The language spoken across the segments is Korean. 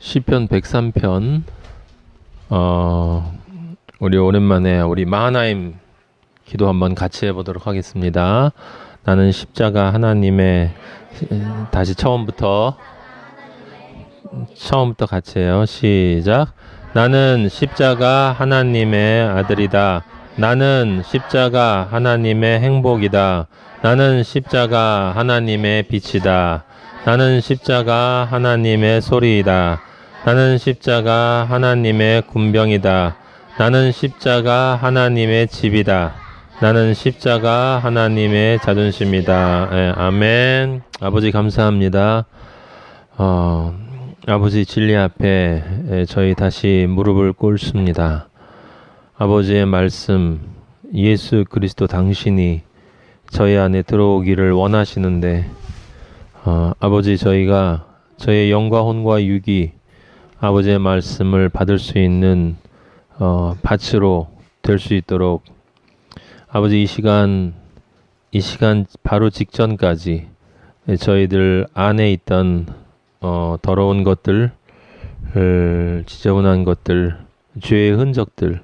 시편 103편. 우리 오랜만에 우리 마하나임 기도 한번 같이 해보도록 하겠습니다. 나는 십자가 하나님의, 다시 처음부터 같이 해요. 시작. 나는 십자가 하나님의 아들이다. 나는 십자가 하나님의 행복이다. 나는 십자가 하나님의 빛이다. 나는 십자가 하나님의 소리이다. 나는 십자가 하나님의 군병이다. 나는 십자가 하나님의 집이다. 나는 십자가 하나님의 자존심이다. 아멘. 아버지 감사합니다. 아버지 진리 앞에 저희 다시 무릎을 꿇습니다. 아버지의 말씀 예수 그리스도 당신이 저희 안에 들어오기를 원하시는데 아버지 저희가 저의 영과 혼과 육이 아버지의 말씀을 받을 수 있는 밭으로 될 수 있도록 아버지 이 시간 바로 직전까지 저희들 안에 있던 더러운 것들, 지저분한 것들, 죄의 흔적들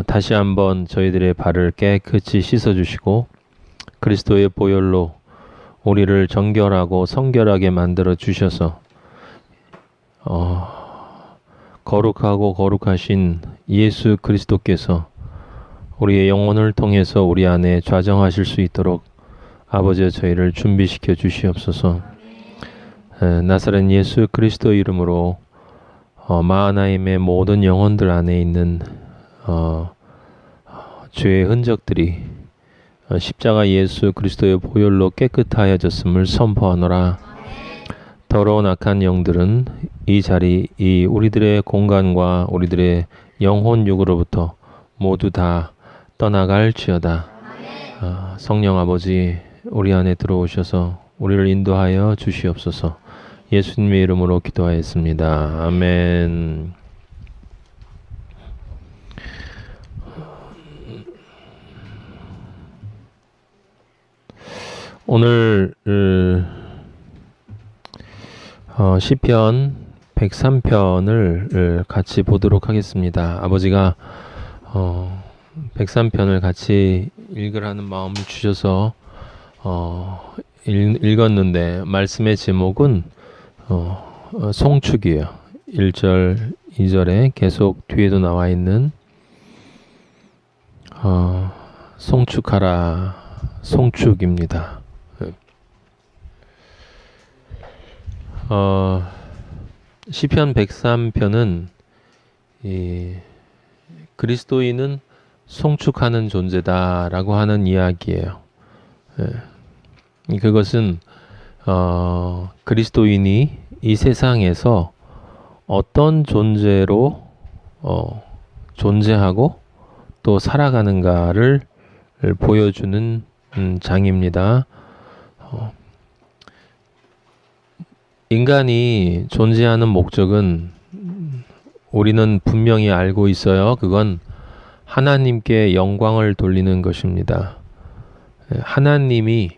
다시 한번 저희들의 발을 깨끗이 씻어주시고 그리스도의 보혈로 우리를 정결하고 성결하게 만들어 주셔서 거룩하고 거룩하신 예수 그리스도께서 우리의 영혼을 통해서 우리 안에 좌정하실 수 있도록 아버지의 저희를 준비시켜 주시옵소서. 나사렛 예수 그리스도 이름으로 마하나임의 모든 영혼들 안에 있는 죄의 흔적들이 십자가 예수 그리스도의 보혈로 깨끗하여졌음을 선포하노라. 더러운 악한 영들은 이 자리, 이 우리들의 공간과 우리들의 영혼 육으로부터 모두 다 떠나갈지어다. 성령 아버지 우리 안에 들어오셔서 우리를 인도하여 주시옵소서. 예수님의 이름으로 기도하였습니다. 아멘. 오늘 시편 103편을 같이 보도록 하겠습니다. 아버지가 103편을 같이 읽으라는 마음을 주셔서 읽었는데 말씀의 제목은 송축이에요. 1절, 2절에 계속 뒤에도 나와 있는 송축하라, 송축입니다. 시편 103편은 그리스도인은 송축하는 존재다라고 하는 이야기예요. 그것은 그리스도인이 이 세상에서 어떤 존재로 존재하고 또 살아가는가를 보여주는 장입니다. 인간이 존재하는 목적은 우리는 분명히 알고 있어요. 그건 하나님께 영광을 돌리는 것입니다. 하나님이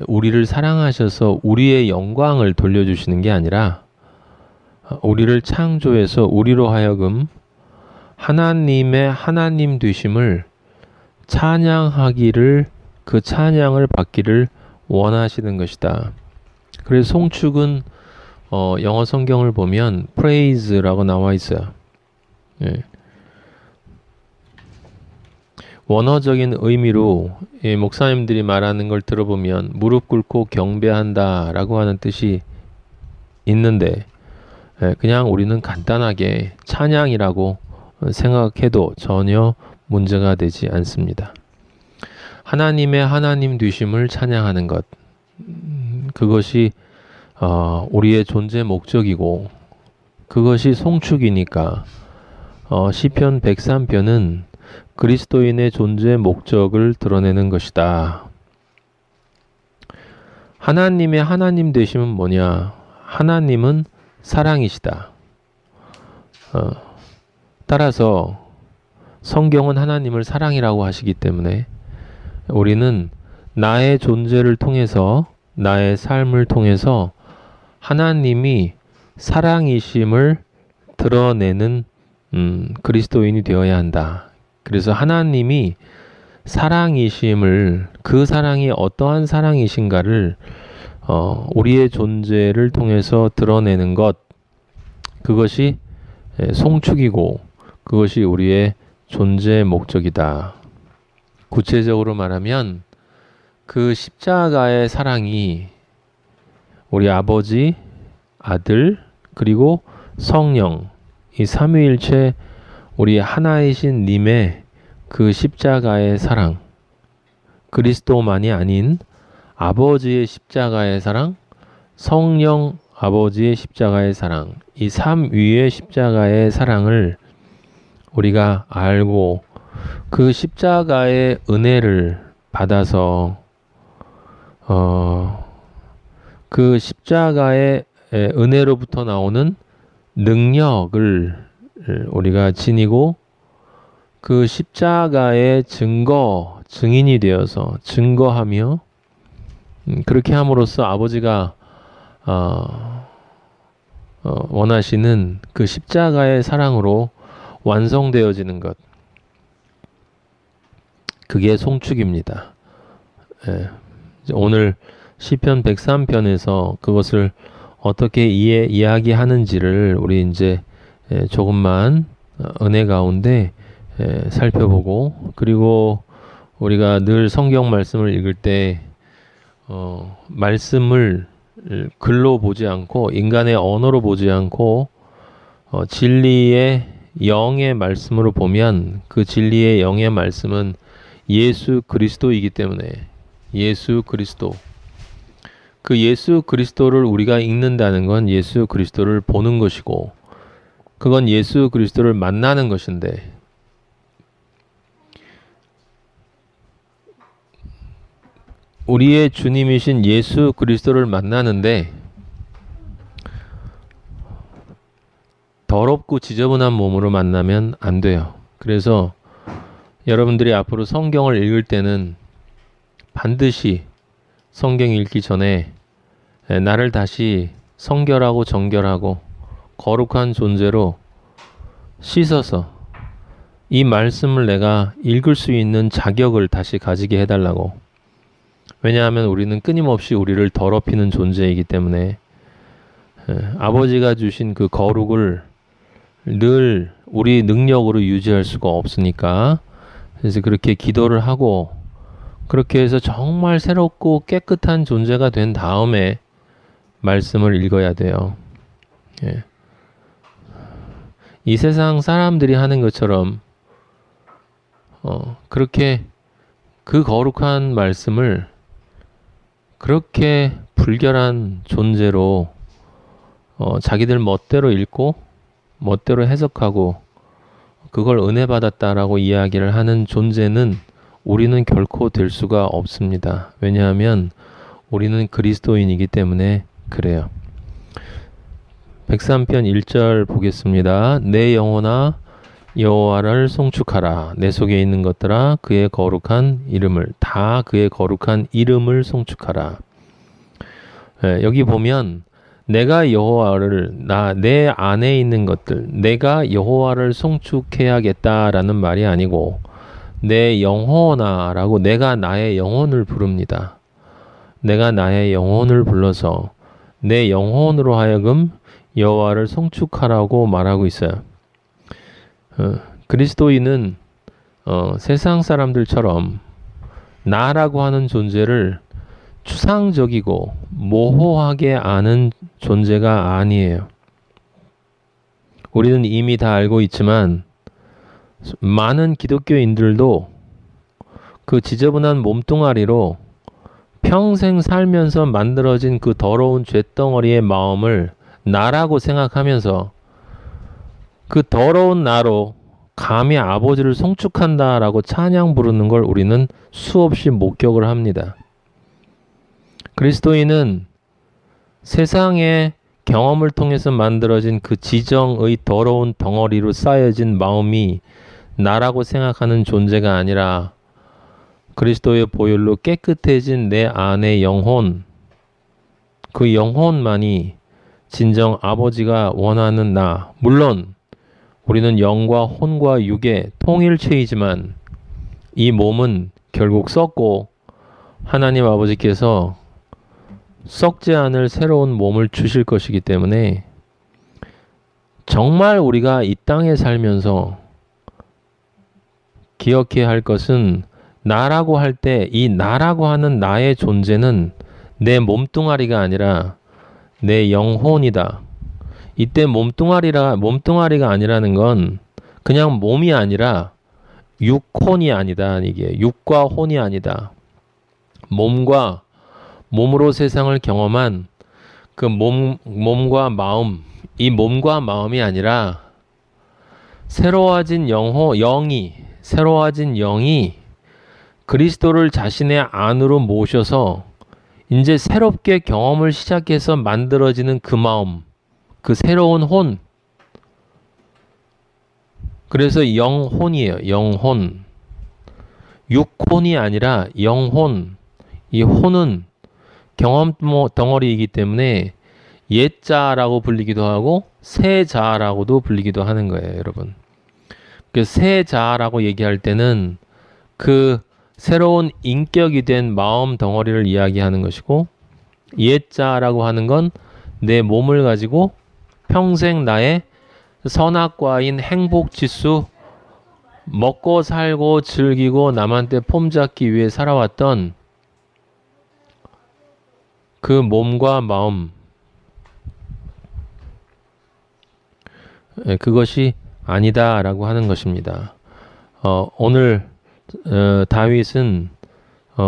우리를 사랑하셔서 우리의 영광을 돌려주시는 게 아니라 우리를 창조해서 우리로 하여금 하나님의 하나님 되심을 찬양하기를, 그 찬양을 받기를 원하시는 것이다. 그래서 송축은 영어 성경을 보면 praise라고 나와 있어요. 원어적인 의미로 목사님들이 말하는 걸 들어보면 무릎 꿇고 경배한다 라고 하는 뜻이 있는데 그냥 우리는 간단하게 찬양이라고 생각해도 전혀 문제가 되지 않습니다. 하나님의 하나님 되심을 찬양하는 것, 그것이 우리의 존재 목적이고 그것이 송축이니까 시편 103편은 그리스도인의 존재 목적을 드러내는 것이다. 하나님의 하나님 되심은 뭐냐? 하나님은 사랑이시다. 따라서 성경은 하나님을 사랑이라고 하시기 때문에 우리는 나의 존재를 통해서, 나의 삶을 통해서 하나님이 사랑이심을 드러내는 그리스도인이 되어야 한다. 그래서 하나님이 사랑이심을, 그 사랑이 어떠한 사랑이신가를 우리의 존재를 통해서 드러내는 것, 그것이 송축이고 그것이 우리의 존재의 목적이다. 구체적으로 말하면 그 십자가의 사랑이 우리 아버지, 아들, 그리고 성령, 이 삼위일체 우리 하나이신 님의 그 십자가의 사랑, 그리스도만이 아닌 아버지의 십자가의 사랑, 성령 아버지의 십자가의 사랑, 이 삼위의 십자가의 사랑을 우리가 알고 그 십자가의 은혜를 받아서 그 십자가의 은혜로부터 나오는 능력을 우리가 지니고 그 십자가의 증인이 되어서 증거하며 그렇게 함으로써 아버지가 원하시는 그 십자가의 사랑으로 완성되어지는 것, 그게 송축입니다. 오늘 시편 103편에서 그것을 어떻게 이야기하는지를 우리 이제 조금만 은혜 가운데 살펴보고, 그리고 우리가 늘 성경 말씀을 읽을 때 말씀을 글로 보지 않고 인간의 언어로 보지 않고 진리의 영의 말씀으로 보면 그 진리의 영의 말씀은 예수 그리스도이기 때문에 예수 그리스도, 그 예수 그리스도를 우리가 읽는다는 건 예수 그리스도를 보는 것이고 그건 예수 그리스도를 만나는 것인데, 우리의 주님이신 예수 그리스도를 만나는데 더럽고 지저분한 몸으로 만나면 안 돼요. 그래서 여러분들이 앞으로 성경을 읽을 때는 반드시 성경 읽기 전에 나를 다시 성결하고 정결하고 거룩한 존재로 씻어서 이 말씀을 내가 읽을 수 있는 자격을 다시 가지게 해달라고. 왜냐하면 우리는 끊임없이 우리를 더럽히는 존재이기 때문에 아버지가 주신 그 거룩을 늘 우리 능력으로 유지할 수가 없으니까, 그래서 그렇게 기도를 하고 그렇게 해서 정말 새롭고 깨끗한 존재가 된 다음에 말씀을 읽어야 돼요. 이 세상 사람들이 하는 것처럼 그렇게 그 거룩한 말씀을 그렇게 불결한 존재로 자기들 멋대로 읽고 멋대로 해석하고 그걸 은혜 받았다라고 이야기를 하는 존재는 우리는 결코 될 수가 없습니다. 왜냐하면 우리는 그리스도인이기 때문에 그래요. 103편 1절 보겠습니다. 내 영혼아 여호와를 송축하라. 내 속에 있는 것들아 그의 거룩한 이름을, 다 그의 거룩한 이름을 송축하라. 여기 보면 내가 여호와를, 내 안에 있는 것들, 내가 여호와를 송축해야겠다라는 말이 아니고 내 영혼아 라고 내가 나의 영혼을 부릅니다. 내가 나의 영혼을 불러서 내 영혼으로 하여금 여호와를 송축하라고 말하고 있어요. 그리스도인은 세상 사람들처럼 나라고 하는 존재를 추상적이고 모호하게 아는 존재가 아니에요. 우리는 이미 다 알고 있지만 많은 기독교인들도 그 지저분한 몸뚱아리로 평생 살면서 만들어진 그 더러운 쇳덩어리의 마음을 나라고 생각하면서 그 더러운 나로 감히 아버지를 송축한다라고 찬양 부르는 걸 우리는 수없이 목격을 합니다. 그리스도인은 세상의 경험을 통해서 만들어진 그 지정의 더러운 덩어리로 쌓여진 마음이 나라고 생각하는 존재가 아니라 그리스도의 보혈로 깨끗해진 내 안의 영혼, 그 영혼만이 진정 아버지가 원하는 나. 물론 우리는 영과 혼과 육의 통일체이지만 이 몸은 결국 썩고 하나님 아버지께서 썩지 않을 새로운 몸을 주실 것이기 때문에 정말 우리가 이 땅에 살면서 기억해야 할 것은 나라고 할 때 이 나라고 하는 나의 존재는 내 몸뚱아리가 아니라 내 영혼이다. 이때 몸뚱아리가 아니라는 건 그냥 몸이 아니라 육혼이 아니다. 이게 육과 혼이 아니다. 몸으로 세상을 경험한 그 몸과 마음, 이 몸과 마음이 아니라 새로워진 영이 그리스도를 자신의 안으로 모셔서 이제 새롭게 경험을 시작해서 만들어지는 그 마음, 그 새로운 혼. 그래서 영혼이에요. 영혼. 육혼이 아니라 영혼. 이 혼은 경험 덩어리이기 때문에 옛자라고 불리기도 하고 새자라고도 불리기도 하는 거예요, 여러분. 그 새자라고 얘기할 때는 그 새로운 인격이 된 마음 덩어리를 이야기하는 것이고, 옛자라고 하는 건 내 몸을 가지고 평생 나의 선악과인 행복 지수, 먹고 살고 즐기고 남한테 폼잡기 위해 살아왔던 그 몸과 마음, 그것이 아니다라고 하는 것입니다. 오늘 다윗은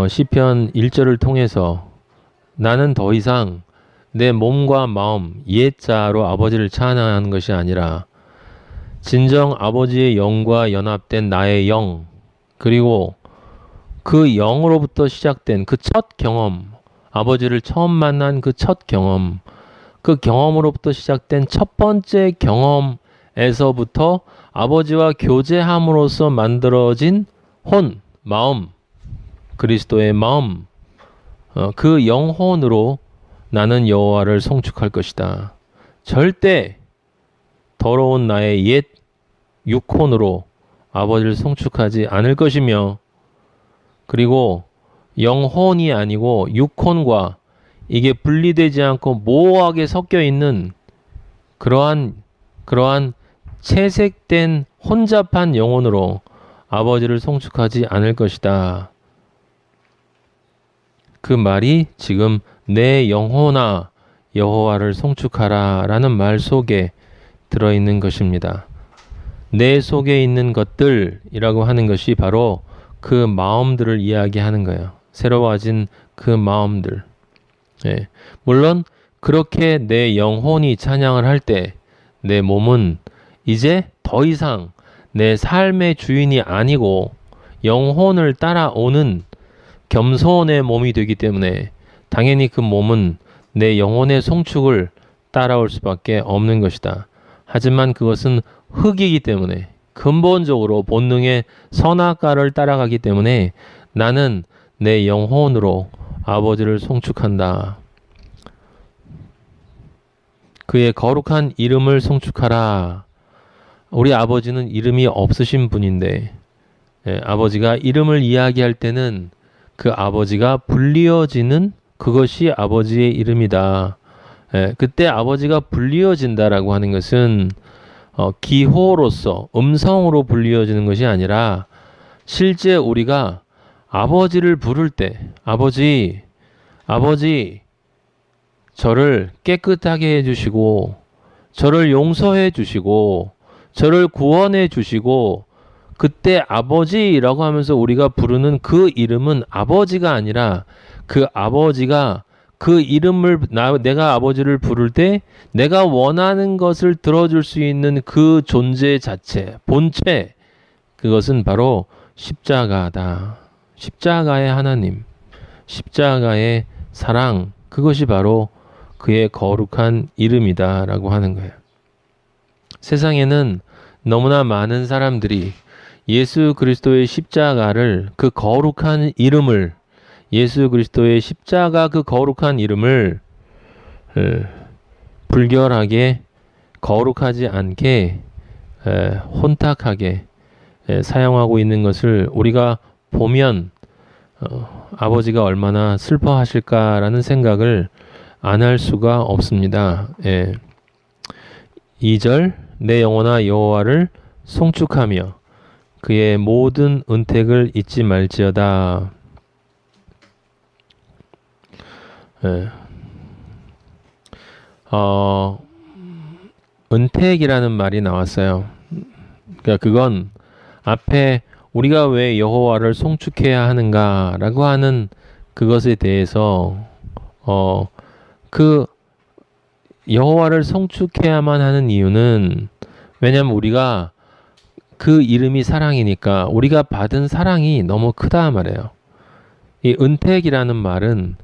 시편 1절을 통해서 나는 더 이상 내 몸과 마음, 옛자로 아버지를 찬양하는 것이 아니라 진정 아버지의 영과 연합된 나의 영, 그리고 그 영으로부터 시작된 그 첫 경험, 아버지를 처음 만난 그 첫 경험, 그 경험으로부터 시작된 첫 번째 경험에서부터 아버지와 교제함으로써 만들어진 혼, 마음, 그리스도의 마음, 그 영혼으로 나는 여호와를 송축할 것이다. 절대 더러운 나의 옛 육혼으로 아버지를 송축하지 않을 것이며, 그리고 영혼이 아니고 육혼과 이게 분리되지 않고 모호하게 섞여 있는 그러한 채색된 혼잡한 영혼으로 아버지를 송축하지 않을 것이다. 그 말이 지금 내 영혼아 여호와를 송축하라 라는 말 속에 들어있는 것입니다. 내 속에 있는 것들이라고 하는 것이 바로 그 마음들을 이야기하는 거예요. 새로워진 그 마음들. 예. 물론 그렇게 내 영혼이 찬양을 할 때 내 몸은 이제 더 이상 내 삶의 주인이 아니고 영혼을 따라오는 겸손의 몸이 되기 때문에 당연히 그 몸은 내 영혼의 송축을 따라올 수밖에 없는 것이다. 하지만 그것은 흙이기 때문에, 근본적으로 본능의 선악과를 따라가기 때문에 나는 내 영혼으로 아버지를 송축한다. 그의 거룩한 이름을 송축하라. 우리 아버지는 이름이 없으신 분인데, 아버지가 이름을 이야기할 때는 그 아버지가 불리어지는 그것이 아버지의 이름이다. 그때 아버지가 불리어진다라고 하는 것은 기호로서 음성으로 불리어지는 것이 아니라 실제 우리가 아버지를 부를 때 아버지 저를 깨끗하게 해주시고 저를 용서해 주시고 저를 구원해 주시고, 그때 아버지라고 하면서 우리가 부르는 그 이름은 아버지가 아니라 그 아버지가 그 이름을 내가 아버지를 부를 때 내가 원하는 것을 들어줄 수 있는 그 존재 자체, 본체, 그것은 바로 십자가다. 십자가의 하나님, 십자가의 사랑, 그것이 바로 그의 거룩한 이름이다 라고 하는 거예요. 세상에는 너무나 많은 사람들이 예수 그리스도의 십자가를, 그 거룩한 이름을, 예수 그리스도의 십자가 그 거룩한 이름을 불결하게 거룩하지 않게 혼탁하게 사용하고 있는 것을 우리가 보면 아버지가 얼마나 슬퍼하실까라는 생각을 안 할 수가 없습니다. 2절 내 영혼아 여호와를 송축하며 그의 모든 은택을 잊지 말지어다. 은택이라는 말이 나왔어요. 그러니까 그건 앞에 우리가 왜 여호와를 송축해야 하는가라고 하는 그것에 대해서 그 여호와를 송축해야만 하는 이유는 왜냐하면 우리가 그 이름이 사랑이니까 우리가 받은 사랑이 너무 크다 말이에요. 이 은택이라는 말은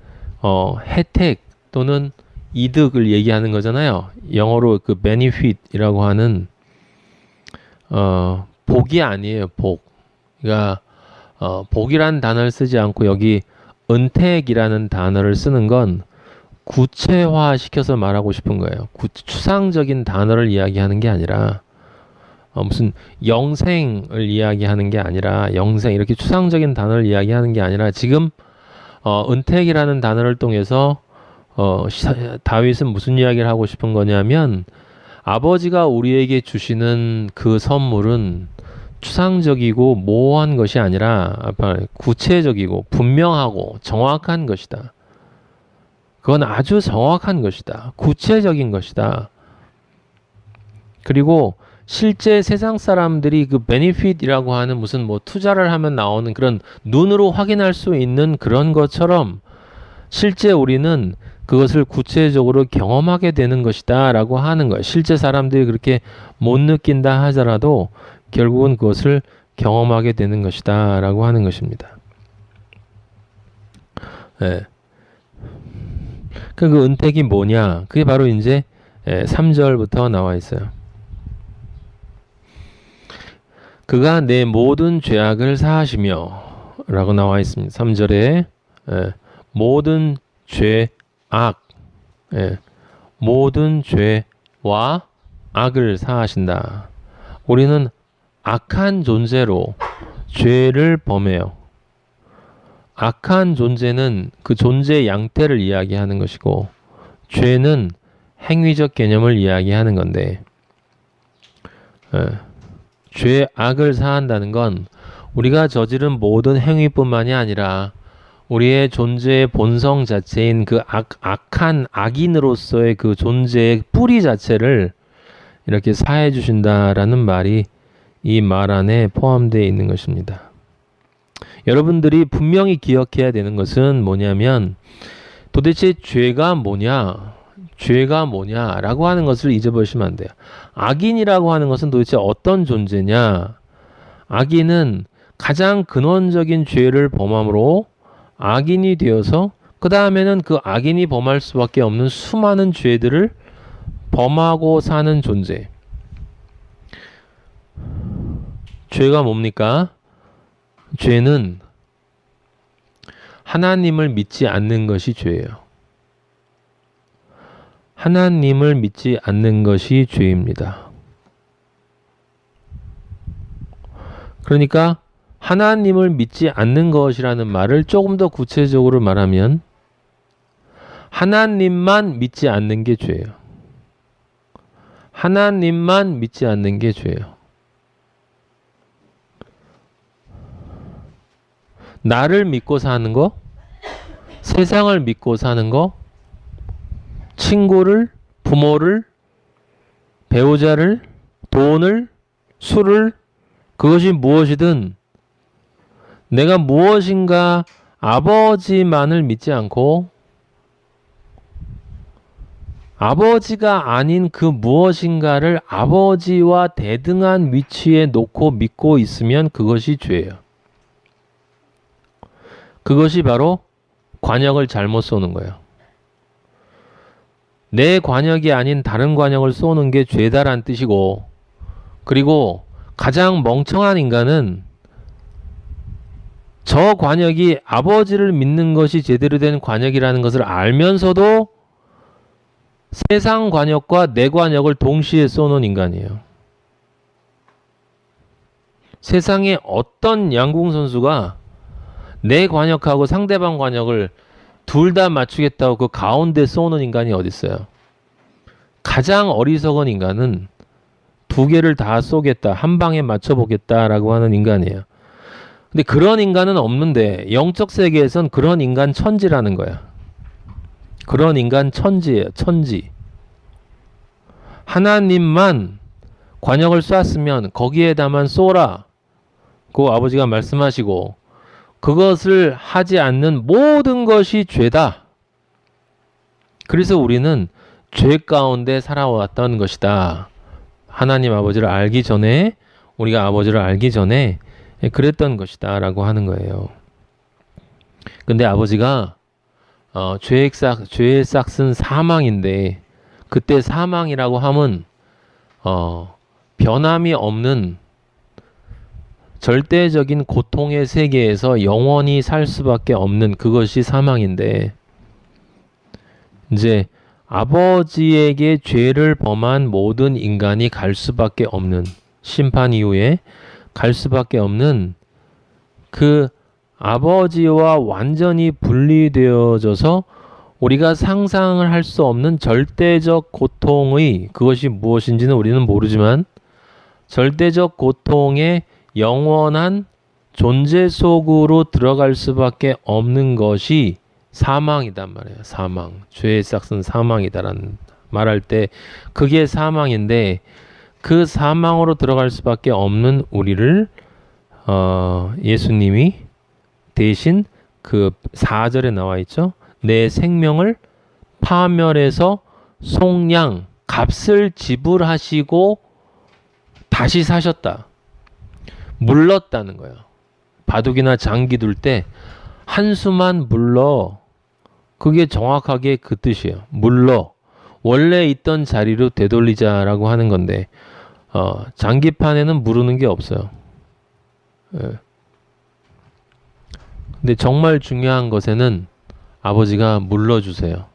혜택 또는 이득을 얘기하는 거잖아요. 영어로 그 benefit이라고 하는 복이 아니에요. 복. 그러니까 복이라는 단어를 쓰지 않고 여기 은택이라는 단어를 쓰는 건 구체화 시켜서 말하고 싶은 거예요. 추상적인 단어를 이야기하는 게 아니라 무슨 영생을 이야기하는 게 아니라 영생 이렇게 추상적인 단어를 이야기하는 게 아니라 지금 은택이라는 단어를 통해서 다윗은 무슨 이야기를 하고 싶은 거냐면 아버지가 우리에게 주시는 그 선물은 추상적이고 모호한 것이 아니라 구체적이고 분명하고 정확한 것이다. 그건 아주 정확한 것이다. 구체적인 것이다. 그리고 실제 세상 사람들이 그 베니핏이라고 하는 무슨 뭐 투자를 하면 나오는 그런 눈으로 확인할 수 있는 그런 것처럼 실제 우리는 그것을 구체적으로 경험하게 되는 것이다 라고 하는 거예요. 실제 사람들이 그렇게 못 느낀다 하더라도 결국은 그것을 경험하게 되는 것이다 라고 하는 것입니다. 네. 그 은택이 뭐냐? 그게 바로 이제 3절부터 나와 있어요. 그가 내 모든 죄악을 사하시며 라고 나와 있습니다. 3절에 모든 죄악, 모든 죄와 악을 사하신다. 우리는 악한 존재로 죄를 범해요. 악한 존재는 그 존재의 양태를 이야기하는 것이고 죄는 행위적 개념을 이야기하는 건데 죄악을 사한다는 건 우리가 저지른 모든 행위뿐만이 아니라 우리의 존재의 본성 자체인 그 악한 악인으로서의 그 존재의 뿌리 자체를 이렇게 사해 주신다라는 말이 이 말 안에 포함되어 있는 것입니다. 여러분들이 분명히 기억해야 되는 것은 뭐냐면 도대체 죄가 뭐냐? 죄가 뭐냐라고 하는 것을 잊어버리시면 안 돼요. 악인이라고 하는 것은 도대체 어떤 존재냐? 악인은 가장 근원적인 죄를 범함으로 악인이 되어서 그 다음에는 그 악인이 범할 수밖에 없는 수많은 죄들을 범하고 사는 존재. 죄가 뭡니까? 죄는 하나님을 믿지 않는 것이 죄예요. 하나님을 믿지 않는 것이 죄입니다. 그러니까 하나님을 믿지 않는 것이라는 말을 조금 더 구체적으로 말하면 하나님만 믿지 않는 게 죄예요. 하나님만 믿지 않는 게 죄예요. 나를 믿고 사는 거, 세상을 믿고 사는 거, 친구를, 부모를, 배우자를, 돈을, 술을, 그것이 무엇이든 내가 무엇인가 아버지만을 믿지 않고 아버지가 아닌 그 무엇인가를 아버지와 대등한 위치에 놓고 믿고 있으면 그것이 죄예요. 그것이 바로 관역을 잘못 쏘는 거예요. 내 관역이 아닌 다른 관역을 쏘는 게 죄다란 뜻이고, 그리고 가장 멍청한 인간은 저 관역이 아버지를 믿는 것이 제대로 된 관역이라는 것을 알면서도 세상 관역과 내 관역을 동시에 쏘는 인간이에요. 세상에 어떤 양궁 선수가 내 관역하고 상대방 관역을 둘 다 맞추겠다고 그 가운데 쏘는 인간이 어디 있어요? 가장 어리석은 인간은 두 개를 다 쏘겠다, 한 방에 맞춰보겠다라고 하는 인간이에요. 근데 그런 인간은 없는데 영적 세계에선 그런 인간 천지라는 거야. 그런 인간 천지예요. 천지. 하나님만 관역을 쐈으면 거기에다만 쏘라. 그 아버지가 말씀하시고 그것을 하지 않는 모든 것이 죄다. 그래서 우리는 죄 가운데 살아왔던 것이다. 하나님 아버지를 알기 전에, 우리가 아버지를 알기 전에 그랬던 것이다 라고 하는 거예요. 근데 아버지가 죄의 싹은 사망인데, 그때 사망이라고 함은 변함이 없는 절대적인 고통의 세계에서 영원히 살 수밖에 없는 그것이 사망인데, 이제 아버지에게 죄를 범한 모든 인간이 갈 수밖에 없는, 심판 이후에 갈 수밖에 없는 그 아버지와 완전히 분리되어져서 우리가 상상을 할 수 없는 절대적 고통의, 그것이 무엇인지는 우리는 모르지만 절대적 고통의 영원한 존재 속으로 들어갈 수밖에 없는 것이 사망이단 말이에요. 사망. 죄의 싹은 사망이다라는 말할 때 그게 사망인데, 그 사망으로 들어갈 수밖에 없는 우리를 예수님이 대신 그 4절에 나와 있죠. 내 생명을 파멸해서 속량, 값을 지불하시고 다시 사셨다. 물렀다는 거예요. 바둑이나 장기 둘 때 한수만 물러. 그게 정확하게 그 뜻이에요. 물러. 원래 있던 자리로 되돌리자라고 하는 건데, 장기판에는 무르는 게 없어요. 예. 근데 정말 중요한 것에는 아버지가 물러주세요.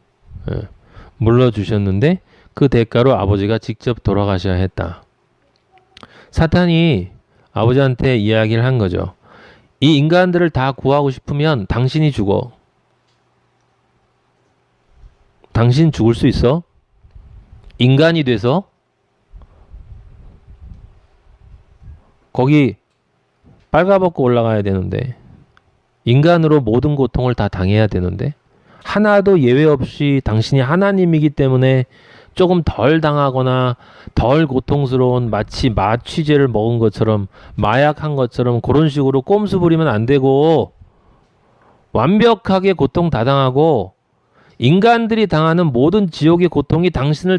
예. 물러주셨는데 그 대가로 아버지가 직접 돌아가셔야 했다. 사탄이 아버지한테 이야기를 한 거죠. 이 인간들을 다 구하고 싶으면 당신이 죽어. 당신 죽을 수 있어? 인간이 돼서 거기 빨가벗고 올라가야 되는데, 인간으로 모든 고통을 다 당해야 되는데, 하나도 예외 없이 당신이 하나님이기 때문에 조금 덜 당하거나 덜 고통스러운, 마치 마취제를 먹은 것처럼, 마약한 것처럼 그런 식으로 꼼수 부리면 안 되고, 완벽하게 고통 다 당하고 인간들이 당하는 모든 지옥의 고통이 당신이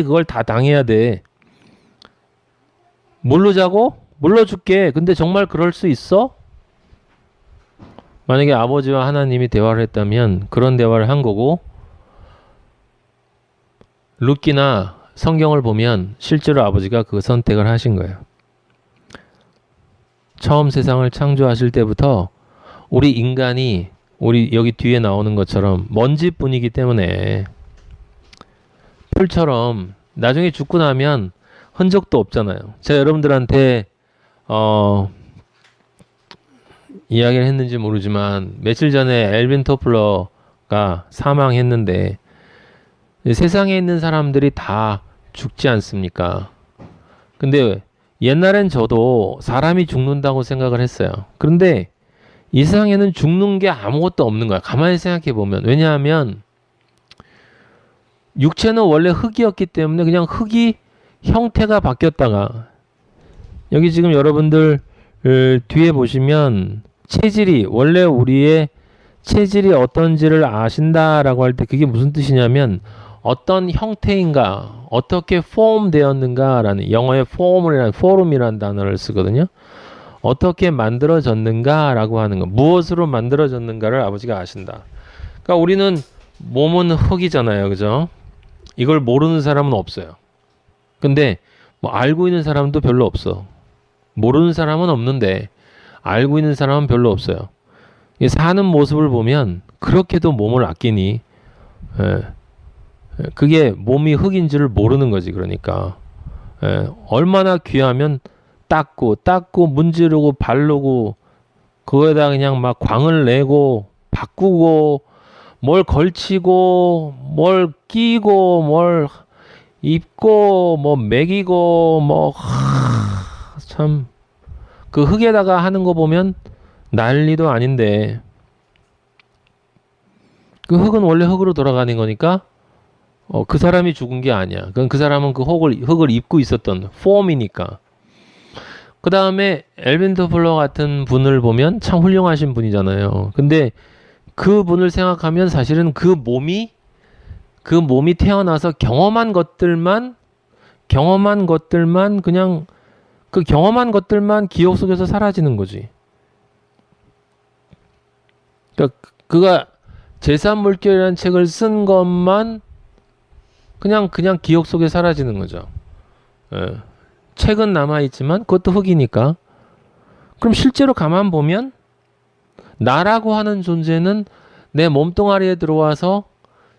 그걸 다 당해야 돼. 물르자고? 물러줄게. 근데 정말 그럴 수 있어? 만약에 아버지와 하나님이 대화를 했다면 그런 대화를 한 거고, 룻기나 성경을 보면 실제로 아버지가 그 선택을 하신 거예요. 처음 세상을 창조하실 때부터 우리 인간이, 우리 여기 뒤에 나오는 것처럼 먼지뿐이기 때문에, 풀처럼 나중에 죽고 나면 흔적도 없잖아요. 제가 여러분들한테 이야기를 했는지 모르지만 며칠 전에 엘빈 토플러가 사망했는데, 세상에 있는 사람들이 다 죽지 않습니까? 근데 옛날엔 저도 사람이 죽는다고 생각을 했어요. 그런데 이 세상에는 죽는 게 아무것도 없는 거야. 가만히 생각해 보면. 왜냐하면 육체는 원래 흙이었기 때문에 그냥 흙이 형태가 바뀌었다가, 여기 지금 여러분들 뒤에 보시면 체질이, 원래 우리의 체질이 어떤지를 아신다라고 할 때 그게 무슨 뜻이냐면 어떤 형태인가, 어떻게 폼 되었는가라는, 영어의 폼이라는 단어를 쓰거든요. 어떻게 만들어졌는가라고 하는 거, 무엇으로 만들어졌는가를 아버지가 아신다. 그러니까 우리는 몸은 흙이잖아요, 그죠? 이걸 모르는 사람은 없어요. 근데 뭐 알고 있는 사람도 별로 없어. 모르는 사람은 없는데 알고 있는 사람은 별로 없어요. 사는 모습을 보면 그렇게도 몸을 아끼니, 예. 그게 몸이 흙인지를 모르는 거지. 그러니까 얼마나 귀하면 닦고 문지르고 바르고 그거에다 그냥 막 광을 내고 바꾸고 뭘 걸치고 뭘 끼고 뭘 입고 뭐 먹이고 뭐 참 그 흙에다가 하는 거 보면 난리도 아닌데 그 흙은 원래 흙으로 돌아가는 거니까 그 사람이 죽은 게 아니야. 그건 그 사람은 그 흙을 입고 있었던 폼이니까. 그 다음에 엘빈 토플러 같은 분을 보면 참 훌륭하신 분이잖아요. 근데 그 분을 생각하면 사실은 그 몸이 태어나서 경험한 것들만 그냥 그 경험한 것들만 기억 속에서 사라지는 거지. 그러니까 그가 제3물결이라는 책을 쓴 것만 그냥 기억 속에 사라지는 거죠. 예. 책은 남아있지만 그것도 흙이니까. 그럼 실제로 가만 보면 나라고 하는 존재는 내 몸뚱아리에 들어와서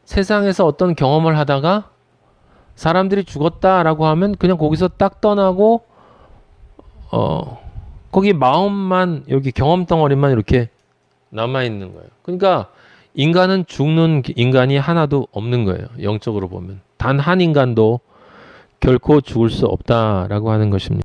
세상에서 어떤 경험을 하다가 사람들이 죽었다라고 하면 그냥 거기서 딱 떠나고 거기 마음만 여기 경험 덩어리만 이렇게 남아있는 거예요. 그러니까 인간은 죽는 인간이 하나도 없는 거예요. 영적으로 보면. 단 한 인간도 결코 죽을 수 없다라고 하는 것입니다.